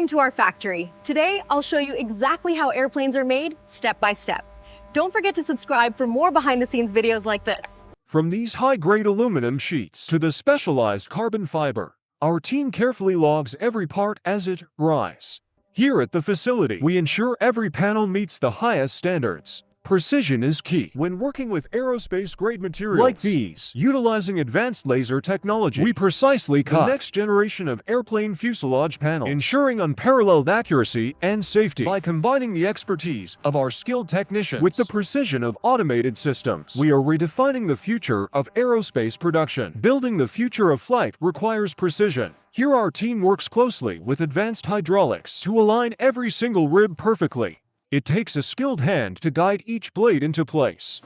Welcome to our factory. Today, I'll show you exactly how airplanes are made, step by step. Don't forget to subscribe for more behind-the-scenes videos like this. From these high-grade aluminum sheets to the specialized carbon fiber, our team carefully logs every part as it arrives. Here at the facility, we ensure every panel meets the highest standards. Precision is key when working with aerospace-grade materials like these. Utilizing advanced laser technology, we precisely cut the next generation of airplane fuselage panels, ensuring unparalleled accuracy and safety. By combining the expertise of our skilled technicians with the precision of automated systems, we are redefining the future of aerospace production. Building the future of flight requires precision. Here our team works closely with advanced hydraulics to align every single rib perfectly. It takes a skilled hand to guide each blade into place.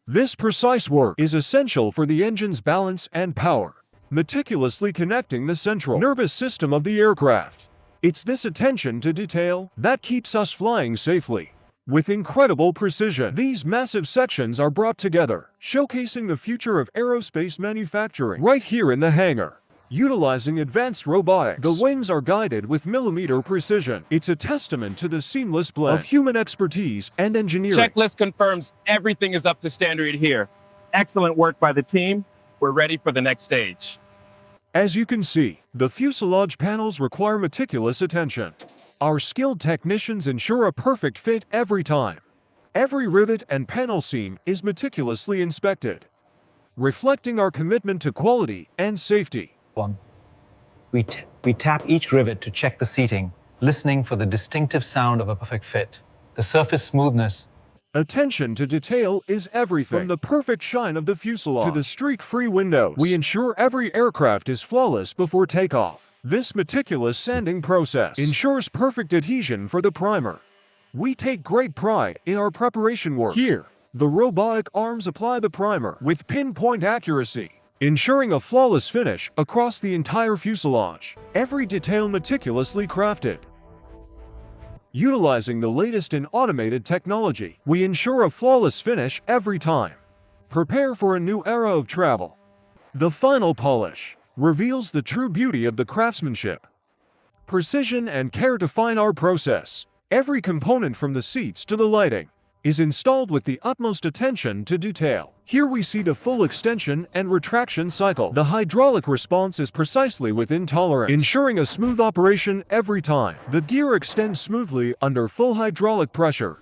This precise work is essential for the engine's balance and power, meticulously connecting the central nervous system of the aircraft. It's this attention to detail that keeps us flying safely. With incredible precision, these massive sections are brought together, showcasing the future of aerospace manufacturing right here in the hangar. Utilizing advanced robotics, the wings are guided with millimeter precision. It's a testament to the seamless blend of human expertise and engineering. Checklist confirms everything is up to standard here. Excellent work by the team. We're ready for the next stage. As you can see, the fuselage panels require meticulous attention. Our skilled technicians ensure a perfect fit every time. Every rivet and panel seam is meticulously inspected, reflecting our commitment to quality and safety. We tap each rivet to check the seating, listening for the distinctive sound of a perfect fit. The surface smoothness. Attention to detail is everything. From the perfect shine of the fuselage to the streak-free windows, we ensure every aircraft is flawless before takeoff. This meticulous sanding process ensures perfect adhesion for the primer. We take great pride in our preparation work. Here, the robotic arms apply the primer with pinpoint accuracy, ensuring a flawless finish across the entire fuselage. Every detail meticulously crafted. Utilizing the latest in automated technology, we ensure a flawless finish every time. Prepare for a new era of travel. The final polish reveals the true beauty of the craftsmanship. Precision and care define our process. Every component from the seats to the lighting is installed with the utmost attention to detail. Here we see the full extension and retraction cycle. The hydraulic response is precisely within tolerance, ensuring a smooth operation every time. The gear extends smoothly under full hydraulic pressure.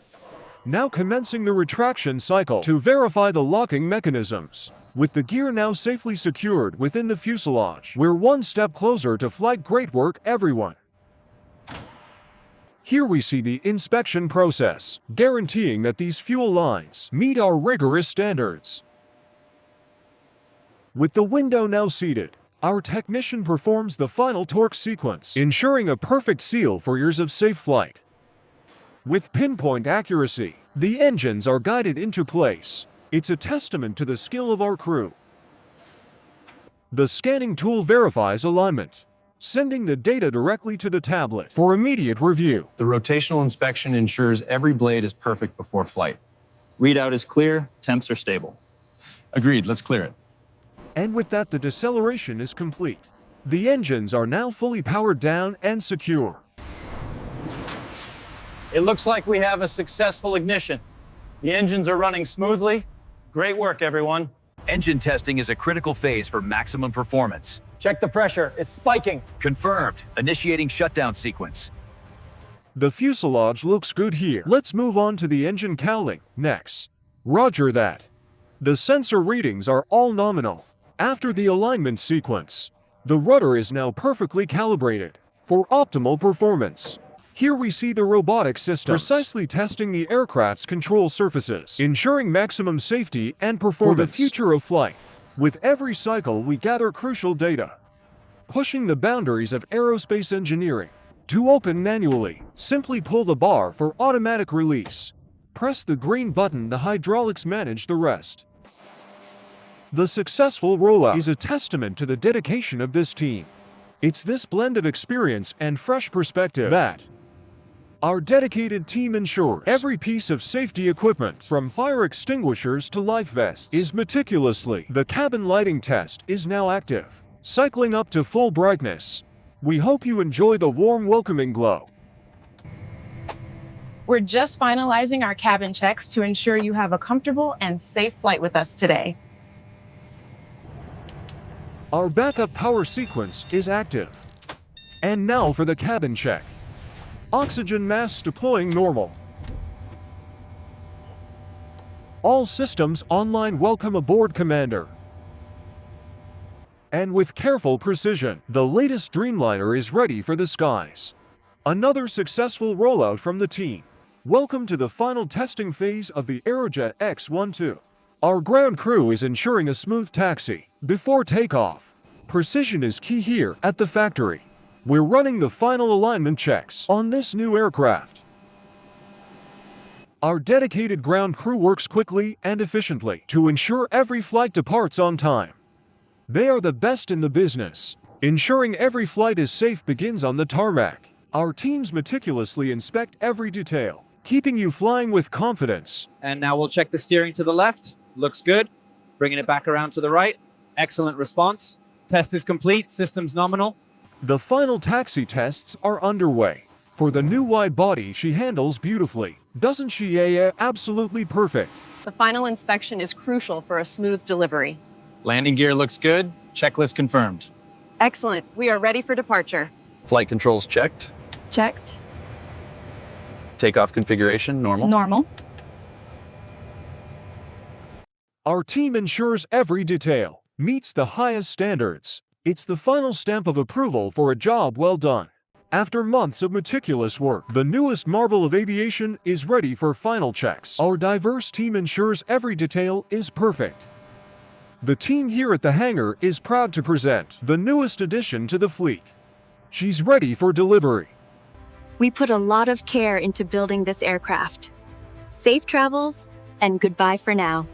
Now commencing the retraction cycle to verify the locking mechanisms. With the gear now safely secured within the fuselage, we're one step closer to flight. Great work, everyone. Here we see the inspection process, guaranteeing that these fuel lines meet our rigorous standards. With the window now seated, our technician performs the final torque sequence, ensuring a perfect seal for years of safe flight. With pinpoint accuracy, the engines are guided into place. It's a testament to the skill of our crew. The scanning tool verifies alignment, sending the data directly to the tablet for immediate review. The rotational inspection ensures every blade is perfect before flight. Readout is clear, temps are stable. Agreed, let's clear it. And with that, the deceleration is complete. The engines are now fully powered down and secure. It looks like we have a successful ignition. The engines are running smoothly. Great work, everyone. Engine testing is a critical phase for maximum performance. Check the pressure. It's spiking. Confirmed. Initiating shutdown sequence. The fuselage looks good here. Let's move on to the engine cowling next. Roger that. The sensor readings are all nominal. After the alignment sequence, the rudder is now perfectly calibrated for optimal performance. Here we see the robotic system precisely testing the aircraft's control surfaces, ensuring maximum safety and performance for the future of flight. With every cycle, we gather crucial data, pushing the boundaries of aerospace engineering. To open manually, simply pull the bar for automatic release. Press the green button, the hydraulics manage the rest. The successful rollout is a testament to the dedication of this team. It's this blend of experience and fresh perspective that our dedicated team ensures every piece of safety equipment, from fire extinguishers to life vests, is meticulously. The cabin lighting test is now active, cycling up to full brightness. We hope you enjoy the warm, welcoming glow. We're just finalizing our cabin checks to ensure you have a comfortable and safe flight with us today. Our backup power sequence is active. And now for the cabin check. Oxygen masks deploying normal. All systems online. Welcome aboard, Commander. And with careful precision, the latest Dreamliner is ready for the skies. Another successful rollout from the team. Welcome to the final testing phase of the Aerojet X-12. Our ground crew is ensuring a smooth taxi before takeoff. Precision is key here at the factory. We're running the final alignment checks on this new aircraft. Our dedicated ground crew works quickly and efficiently to ensure every flight departs on time. They are the best in the business. Ensuring every flight is safe begins on the tarmac. Our teams meticulously inspect every detail, keeping you flying with confidence. And now we'll check the steering to the left. Looks good. Bringing it back around to the right. Excellent response. Test is complete. System's nominal. The final taxi tests are underway. For the new wide body, she handles beautifully. Doesn't she? Yeah, absolutely perfect. The final inspection is crucial for a smooth delivery. Landing gear looks good. Checklist confirmed. Excellent. We are ready for departure. Flight controls checked. Checked. Takeoff configuration normal. Normal. Our team ensures every detail meets the highest standards. It's the final stamp of approval for a job well done. After months of meticulous work, the newest marvel of aviation is ready for final checks. Our diverse team ensures every detail is perfect. The team here at the hangar is proud to present the newest addition to the fleet. She's ready for delivery. We put a lot of care into building this aircraft. Safe travels, and goodbye for now.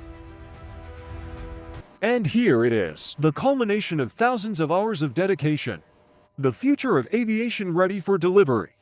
And here it is, the culmination of thousands of hours of dedication. The future of aviation ready for delivery.